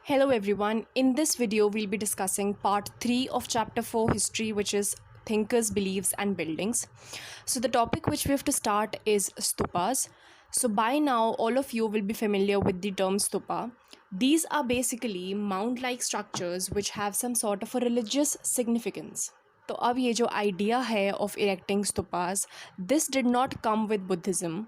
Hello everyone, in this video we'll be discussing part 3 of chapter 4 history, which is thinkers, beliefs and buildings. So the topic which we have to start is stupas. So by now all of you will be familiar with the term stupa. These are basically mound-like structures which have some sort of a religious significance. तो अब ये जो idea है of erecting stupas, this did not come with Buddhism,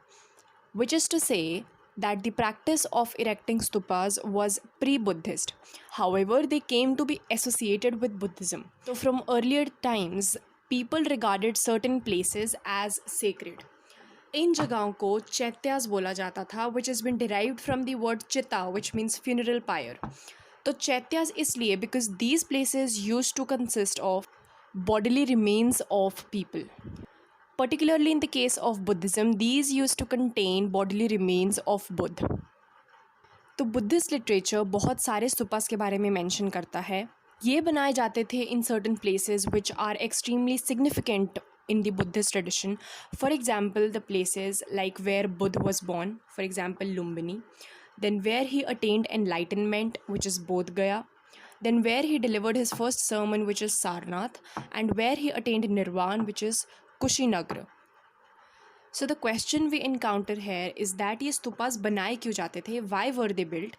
which is to say that the practice of erecting stupas was pre-Buddhist. However, they came to be associated with Buddhism. So from earlier times, people regarded certain places as sacred. इन जगहों को चैत्यास बोला जाता था, which has been derived from the word चिता, which means funeral pyre. तो चैत्यास इसलिए because these places used to consist of bodily remains of people. Particularly in the case of Buddhism, these used to contain bodily remains of Buddha. तो Buddhist literature बहुत सारे stupas के बारे में mention करता है. ये बनाए जाते थे in certain places which are extremely significant in the Buddhist tradition. For example, the places like where Buddha was born, for example Lumbini, then where he attained enlightenment, which is Bodh Gaya, then where he delivered his first sermon, which is Sarnath, and where he attained Nirvana, which is Kushinagar. So the question we encounter here is that ये stupas बनाए क्यों जाते थे? Why were they built?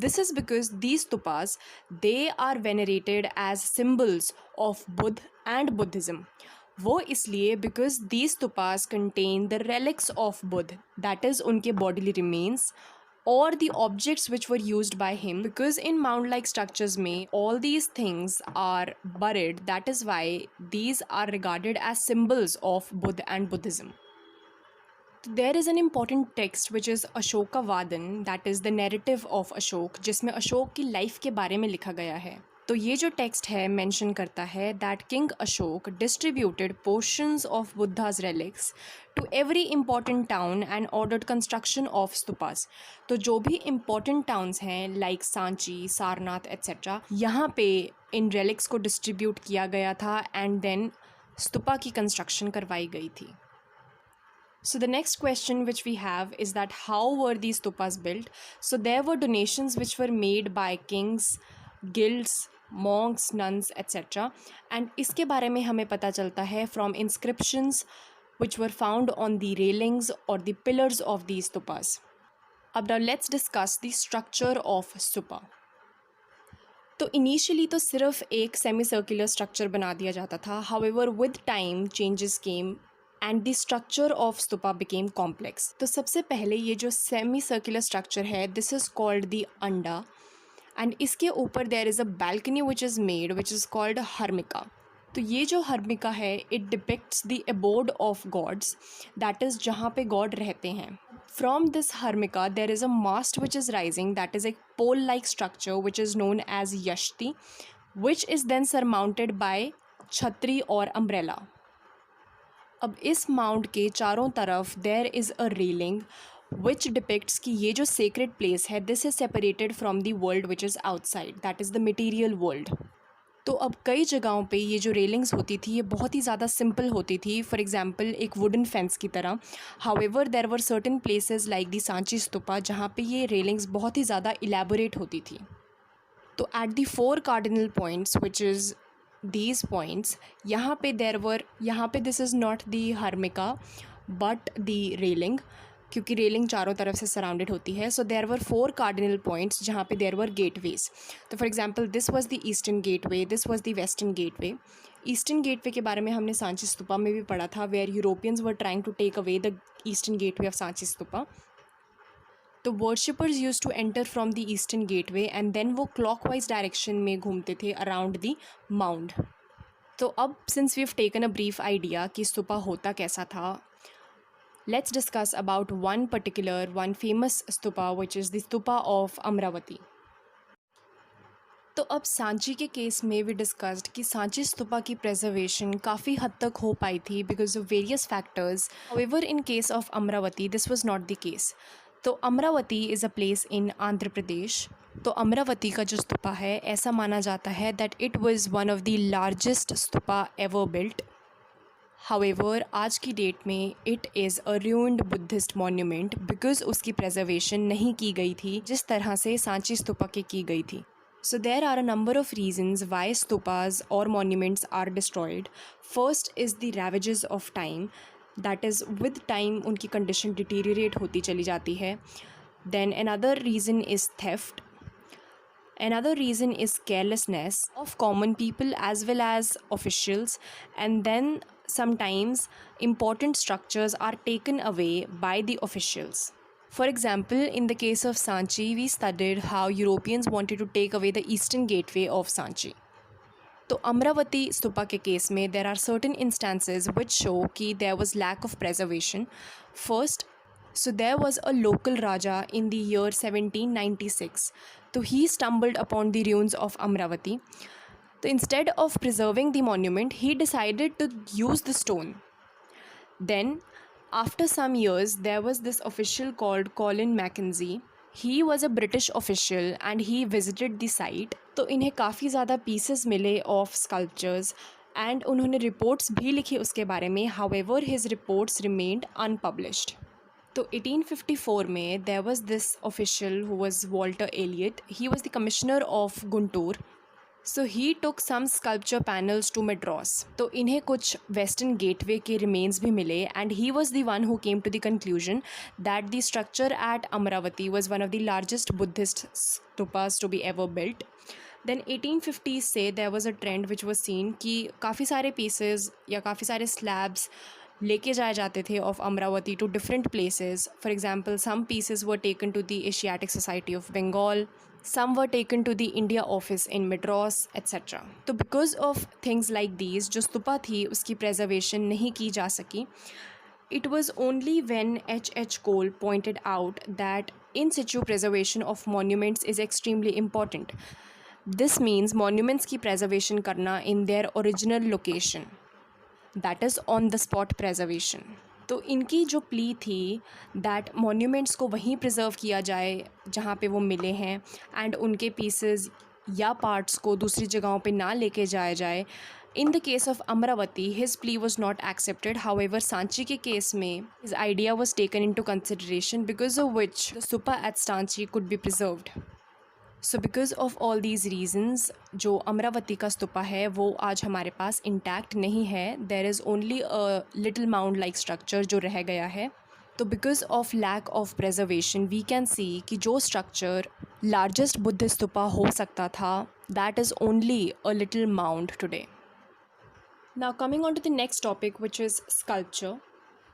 This is because these stupas, they are venerated as symbols of Buddha and Buddhism. वो इसलिए because these stupas contain the relics of Buddha, that is उनके bodily remains or the objects which were used by him, because in mound-like structures में all these things are buried. That is why these are regarded as symbols of Buddha and Buddhism. There is an important text which is Ashoka Vadan, that is the narrative of Ashok, जिसमें अशोक की life के बारे में लिखा गया है. तो ये जो टेक्स्ट है मेंशन करता है that king Ashok distributed portions of Buddha's relics to every important town and ordered construction of stupas. तो जो भी इम्पॉर्टेंट टाउन्स हैं लाइक सांची, सारनाथ एट्सेट्रा, यहाँ पे इन रेलिक्स को डिस्ट्रीब्यूट किया गया था एंड देन स्तूपा की कंस्ट्रक्शन करवाई गई थी. So the next question which we have is that how were these stupas built? So there were donations which were made by kings, guilds, monks, nuns, etc. And इसके बारे में हमें पता चलता है from inscriptions which were found on the railings or the pillars of these stupas. अब now let's discuss the structure of stupa. तो initially तो सिर्फ एक सेमी सर्कुलर स्ट्रक्चर बना दिया जाता था. However, with time changes came and the structure of stupa became complex. तो सबसे पहले ये जो सेमी सर्कुलर स्ट्रक्चर है, this is called the anda, and इसके ऊपर there is a balcony which is made which is called harmika. तो ये जो हर्मिका है it depicts the abode of gods, that is जहाँ पे गॉड रहते हैं. From this harmika there is a mast which is rising, that is a pole like structure which is known as yashti, which is then surmounted bye छतरी और umbrella. अब इस mount के चारों तरफ there is a railing which depicts कि ये जो sacred place है this is separated from the world which is outside, that is the material world. तो अब कई जगहों पे ये जो रेलिंग्स होती थी ये बहुत ही ज़्यादा सिंपल होती थी, फॉर एग्जांपल एक वुडन फेंस की तरह. However there were certain places like the Sanchi stupa जहाँ पे ये रेलिंग्स बहुत ही ज़्यादा इलेबोरेट होती थी. तो at the 4 cardinal points which is these points, यहाँ पे this is not the harmika but the railing, क्योंकि रेलिंग चारों तरफ से सराउंडेड होती है. So there were 4 cardinal points जहाँ पे देयर वर गेटवेज. तो for example this was the eastern gateway, this was the western gateway. Eastern gateway के बारे में हमने सांची स्तूपा में भी पढ़ा था, where Europeans were trying to take away the eastern gateway of Sanchi stupa. तो worshippers use to enter from the eastern gateway and then वो क्लॉकवाइज डायरेक्शन में घूमते थे अराउंड द माउंड. तो अब since we have taken a brief idea कि स्तूपा होता कैसा था, let's discuss about one famous stupa which is the stupa of Amravati. तो अब सांची के केस में वी डिस्कस्ड कि सांची स्तूपा की प्रेजर्वेशन काफ़ी हद तक हो पाई थी because of various factors. However in case of Amaravati this was not the case. तो Amaravati is a place in Andhra Pradesh. तो अमरावती का जो स्तूपा है ऐसा माना जाता है that it was one of the largest stupa ever built. However आज की डेट में it is a ruined Buddhist monument because उसकी प्रेजर्वेशन नहीं की गई थी जिस तरह से सांची स्तूपा की गई थी. So there are a number of reasons why stupas or monuments are destroyed. First is the ravages of time, that is with time उनकी condition deteriorate होती चली जाती है. Then another reason is theft. Another reason is carelessness of common people as well as officials, and then sometimes important structures are taken away by the officials. For example, in the case of Sanchi, we studied how Europeans wanted to take away the eastern gateway of Sanchi. तो अमरावती स्तूपा के case में there are certain instances which show कि there was lack of preservation. First, so there was a local Raja in the year 1796. So he stumbled upon the ruins of Amravati. So instead of preserving the monument, he decided to use the stone. Then, after some years, there was this official called Colin Mackenzie. He was a British official and he visited the site. तो इन्हें काफ़ी ज़्यादा pieces मिले of sculptures and उन्होंने reports भी लिखी उसके बारे में. However, his reports remained unpublished. तो 1854 में there was this official who was Walter Elliot. He was the commissioner of Guntur. So he took some sculpture panels to Madras. तो इन्हें कुछ western gateway के remains भी मिले and he was the one who came to the conclusion that the structure at Amravati was one of the largest Buddhist stupas to be ever built. Then 1850s से there was a trend which was seen कि काफ़ी सारे pieces या काफ़ी सारे slabs लेके जाए जाते थे of Amravati to different places. For example, some pieces were taken to the Asiatic Society of Bengal, some were taken to the India office in Madras, etc. तो because of things like these, जो स्तूपा थी उसकी preservation नहीं की जा सकी. It was only when H. Cole pointed out that in situ preservation of monuments is extremely important. This means monuments की preservation करना in their original location. That is on the spot preservation. तो इनकी जो plea थी that monuments को वहीं preserve किया जाए जहाँ पे वो मिले हैं एंड उनके पीसेस या पार्ट्स को दूसरी जगहों पे ना लेके जाया जाए. In the case of Amaravati his plea was not accepted. However Sanchi के केस में his idea was taken into consideration because of which the stupa at Sanchi could be preserved. So because of all these reasons जो अमरावती का स्तूपा है वो आज हमारे पास intact नहीं है. There is only a little mound like structure जो रह गया है. तो because of lack of preservation we can see कि जो स्ट्रक्चर लार्जेस्ट बुद्ध स्तूपा हो सकता था that is only a little mound today. Now coming on to the next topic which is sculpture.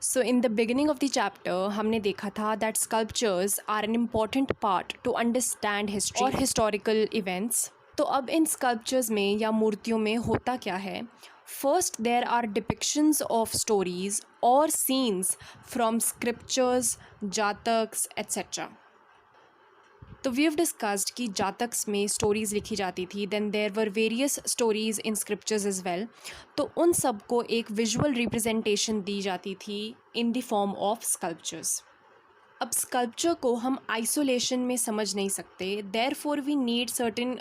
So in the beginning of the chapter हमने देखा था that sculptures are an important part to understand history और historical events. तो अब इन sculptures में या मूर्तियों में होता क्या है? First there are depictions of stories or scenes from scriptures, Jatakas etc. तो वी हैव डिस्कस्ड कि जातक्स में स्टोरीज़ लिखी जाती थी. Then there were various stories in scriptures as well. तो उन सब को एक विजुअल रिप्रेजेंटेशन दी जाती थी in the form of sculptures. अब स्कल्पचर को हम आइसोलेशन में समझ नहीं सकते. Therefore we need certain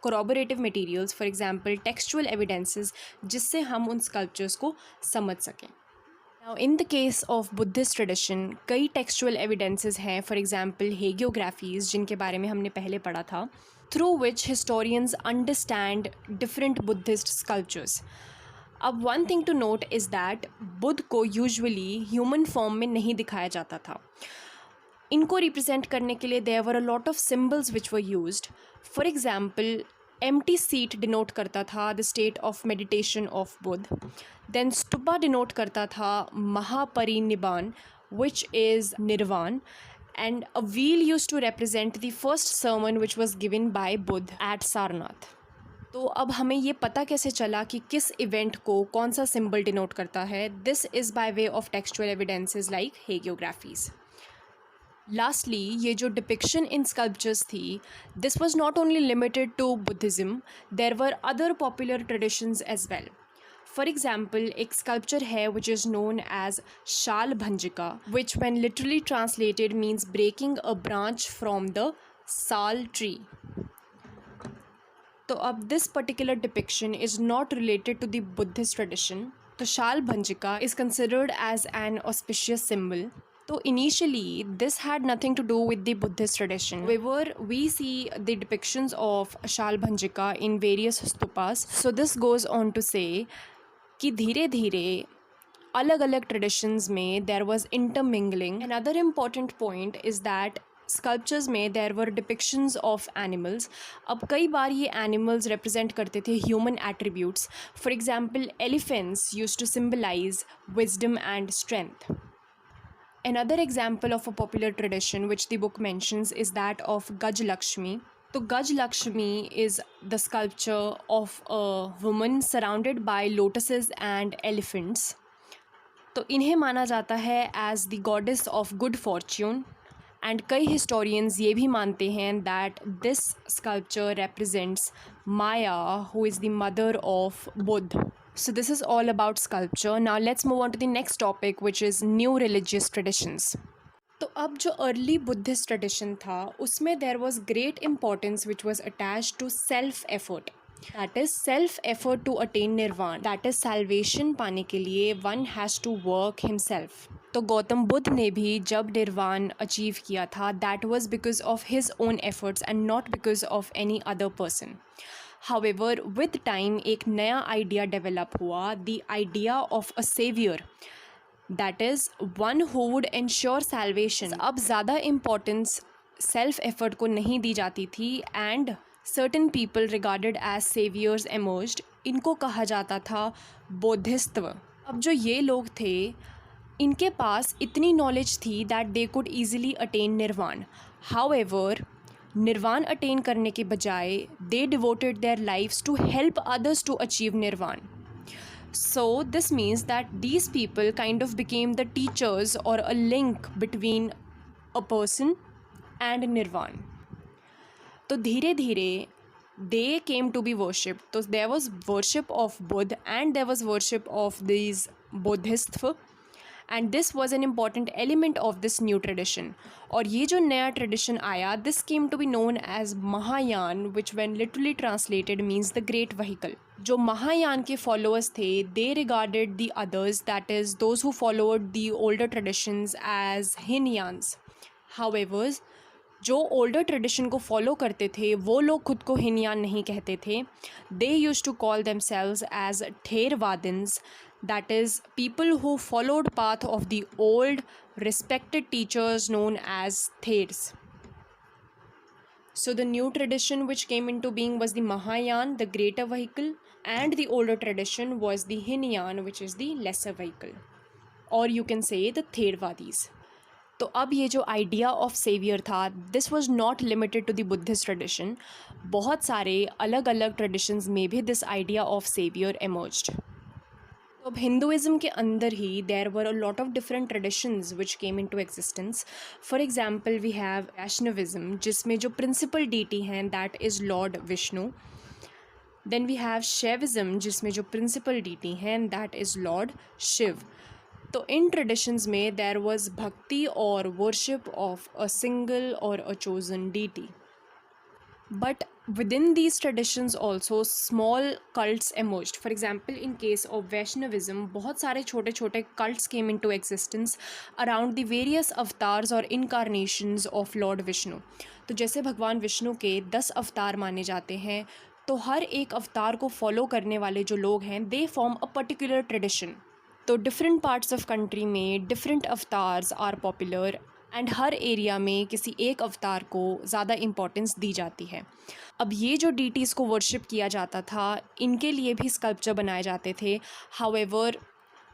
corroborative materials, for example textual evidences, जिससे हम उन स्कल्पचर्स को समझ सकें. Now in the case of Buddhist tradition कई textual evidences हैं. For example hagiographies जिनके बारे में हमने पहले पढ़ा था, through which historians understand different Buddhist sculptures. अब one thing to note is that Buddha को usually human form में नहीं दिखाया जाता था. इनको रिप्रेजेंट करने के लिए there were a lot of symbols which were used. For example empty seat denote करता था the state of meditation of Buddha. Then stupa denote करता था Mahaparinibbana which is nirvana. And a wheel used to represent the first sermon which was given by Buddha at Sarnath. तो अब हमें ये पता कैसे चला कि किस इवेंट को कौन सा सिंबल डिनोट करता है? This is by way of textual evidences like hagiographies. Lastly ये जो डिपिक्शन इन स्कल्पचर्स थी this was not only limited to Buddhism. There were other popular traditions as well. For example एक sculpture है which is known as Shalabhanjika which when literally translated means breaking a branch from the sal tree. तो अब this particular depiction is not related to the Buddhist tradition. तो शाल भंजिका is considered as an auspicious symbol. So initially, this had nothing to do with the Buddhist tradition. However, we see the depictions of Shalbhanjika in various stupas. So this goes on to say कि धीरे धीरे अलग अलग traditions में there was intermingling. Another important point is that sculptures में there were depictions of animals. अब कई बार ये एनिमल्स रिप्रेजेंट करते थे human attributes. For example elephants used to symbolise wisdom and strength. Another example of a popular tradition which the book mentions is that of Gaj Lakshmi. So Gaj Lakshmi is the sculpture of a woman surrounded by lotuses and elephants. तो इन्हें माना जाता है as the goddess of good fortune, and कई historians ये भी मानते हैं that this sculpture represents Maya, who is the mother of Buddha. So this is all about sculpture. Now let's move on to the next topic, which is new religious traditions. तो अब जो early Buddhist tradition था उसमें there was great importance which was attached to self effort. That is self effort to attain nirvana. That is salvation पाने के लिए one has to work himself. तो गौतम बुद्ध ने भी जब निर्वाण अचीव किया था that was because of his own efforts and not because of any other person. However, with time एक नया आइडिया डेवलप हुआ, the idea of a savior, that is one who would ensure salvation. अब ज़्यादा importance self effort को नहीं दी जाती थी and certain people regarded as saviors emerged. इनको कहा जाता था बोधिसत्व. अब जो ये लोग थे इनके पास इतनी नॉलेज थी that they could easily attain nirvana. However nirvana attain करने के बजाय they devoted their lives to help others to achieve nirvana. So this means that these people kind of became the teachers or a link between a person and nirvana. तो धीरे धीरे they came to be worshipped. So there was worship of Buddha and there was worship of these Bodhisattva, and this was an important element of this new tradition. और ये जो नया tradition आया, this came to be known as Mahayana, which when literally translated means the great vehicle. जो महायान के followers थे, they regarded the others, that is those who followed the older traditions, as Hinayans. However, जो older tradition को follow करते थे वो लोग खुद को हिनयान नहीं कहते थे. They use to call themselves as Theravadins, that is people who followed path of the old respected teachers known as Theras. So the new tradition which came into being was the Mahayana, the greater vehicle, and the older tradition was the Hinayana, which is the lesser vehicle, or you can say the Theravadis. तो अब ये जो idea of saviour था, this was not limited to the Buddhist tradition. बहुत सारे अलग अलग traditions में भी this idea of saviour emerged. तो अब हिंदुइज़्म के अंदर ही there were a lot of different traditions which came into existence. For example we have Vaishnavism, जिसमें जो प्रिंसिपल डीटी हैं that is lord Vishnu. Then we have Shaivism, जिसमें जो प्रिंसिपल डीटी हैं दैट इज़ लॉर्ड शिव. तो इन ट्रेडिशंस में there was bhakti और वर्शिप ऑफ अ सिंगल और a chosen deity. But within these traditions also small cults emerged. For example, in case of Vaishnavism, बहुत सारे छोटे छोटे cults came into existence around the various avatars or incarnations of Lord Vishnu. तो जैसे भगवान विष्णु के 10 अवतार माने जाते हैं, तो हर एक अवतार को फॉलो करने वाले जो लोग हैं they form a particular tradition. तो डिफरेंट पार्ट्स ऑफ कंट्री में different avatars are popular and हर एरिया में किसी एक अवतार को ज़्यादा इम्पोर्टेंस दी जाती है. अब ये जो डीटीज़ को वर्शिप किया जाता था इनके लिए भी स्कल्पचर बनाए जाते थे. हाउएवर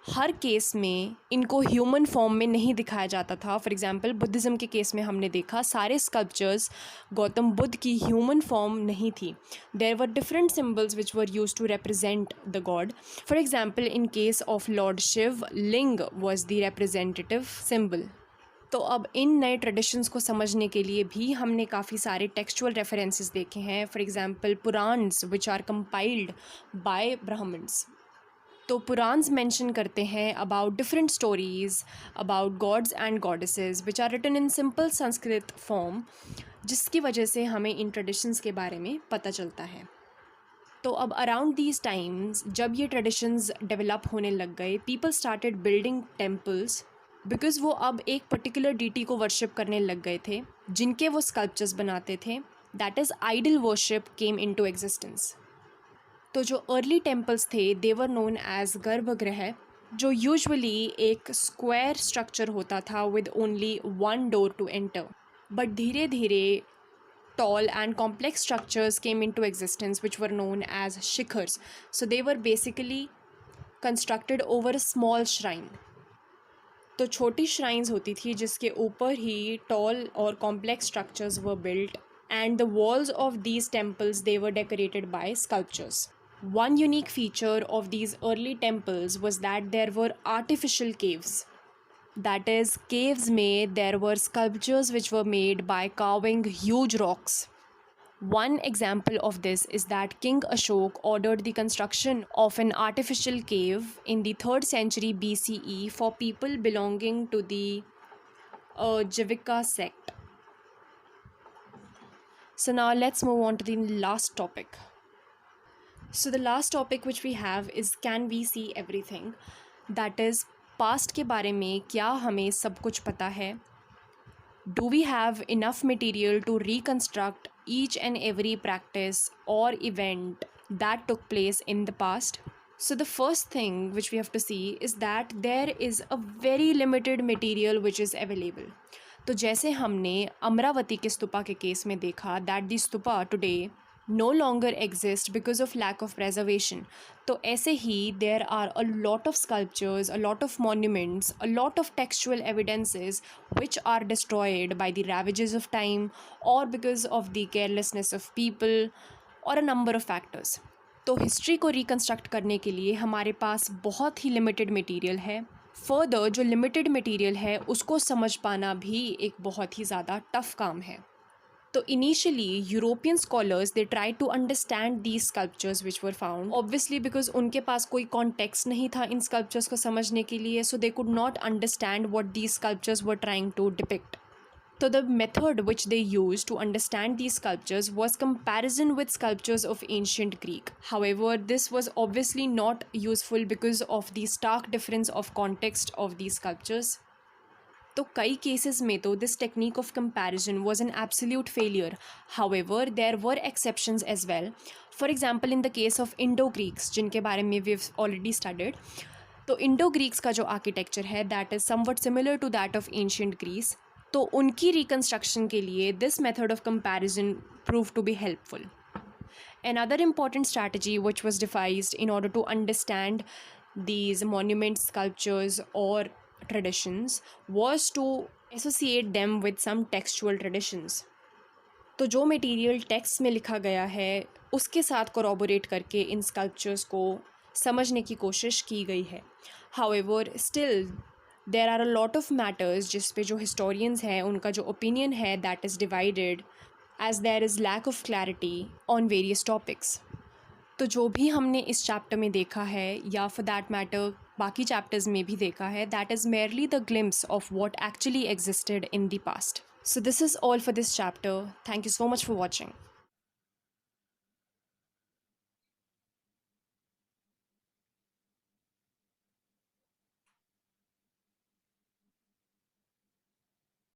हर केस में इनको ह्यूमन फॉर्म में नहीं दिखाया जाता था. फॉर एग्जांपल बुद्धिज़्म के केस में हमने देखा सारे स्कल्पचर्स गौतम बुद्ध की ह्यूमन फॉर्म नहीं थी. There were different symbols which were used to represent the god. For example in case of lord Shiva, linga was the representative symbol. तो अब इन नए ट्रेडिशंस को समझने के लिए भी हमने काफ़ी सारे टेक्सचुअल रेफरेंसेस देखे हैं. For example Puranas which are compiled by Brahmans. तो पुराण्स मेंशन करते हैं about different stories about gods and goddesses which are written in simple Sanskrit form, जिसकी वजह से हमें इन ट्रेडिशंस के बारे में पता चलता है. तो अब अराउंड दीज टाइम्स जब ये ट्रेडिशंस डेवलप होने लग गए, people started building temples because वो अब एक पर्टिकुलर डीटी को वर्शिप करने लग गए थे जिनके वो स्कल्पचर्स बनाते थे, that is idol worship came into existence. तो जो अर्ली टेम्पल्स थे दे वर नोन एज गर्भगृह, जो यूजुअली एक स्क्वायर स्ट्रक्चर होता था with only one door to enter. But धीरे धीरे tall and complex structures came into existence which were known as shikhars. So they were basically constructed over a small shrine. तो छोटी shrines होती थी जिसके ऊपर ही tall और complex structures were built, and the walls of these temples they were decorated by sculptures. One unique feature of these early temples was that there were artificial caves. That is, caves में there were sculptures which were made by carving huge rocks. One example of this is that King Ashok ordered the construction of an artificial cave in the 3rd century BCE for people belonging to the Jivika sect. So now let's move on to the last topic. So the last topic which we have is, can we see everything? That is, past के बारे में क्या हमें सब कुछ पता है? Do we have enough material to reconstruct each and every practice और event that took place in the past? So the first thing which we have to see is that there is a very limited material which is available. तो जैसे हमने अमरावती के स्तूपा के case में देखा that the stupa today no longer exist because of lack of preservation. तो ऐसे ही there are a lot of sculptures, a lot of monuments, a lot of textual evidences which are destroyed by the ravages of time or because of the carelessness of people or a number of factors. तो history को reconstruct करने के लिए हमारे पास बहुत ही limited material है। Further जो limited material है उसको समझ पाना भी एक बहुत ही ज़्यादा टफ काम है। तो initially European scholars they try to understand these sculptures which were found, obviously because उनके पास कोई कॉन्टेक्स्ट नहीं था इन स्कल्पचर्स को समझने के लिए, so they could not understand what these sculptures were trying to depict. So the method which they used to understand these sculptures was comparison with sculptures of ancient Greek. However, this was obviously not useful because of the stark difference of context of these sculptures. तो कई cases में तो this technique of comparison was an absolute failure. However there were exceptions as well. For example in the case of Indo Greeks जिनके बारे में we have already studied. तो Indo Greeks का जो आर्किटेक्चर है that is somewhat similar to that of ancient Greece. तो उनकी reconstruction के लिए this method of comparison prove to be helpful. Another important strategy which was devised in order to understand these monuments, sculptures or traditions was to associate them with some textual traditions. तो जो material text में लिखा गया है उसके साथ corroborate करके इन sculptures को समझने की कोशिश की गई है. However still there are a lot of matters जिस पे जो हिस्टोरियंस हैं उनका जो ओपिनियन है that is divided as there is lack of clarity on various topics. तो जो भी हमने इस चैप्टर में देखा है या फॉर दैट मैटर बाकी चैप्टर्स में भी देखा है that is merely the glimpse of what actually existed in the past. So this is all for this chapter. Thank you so much for watching.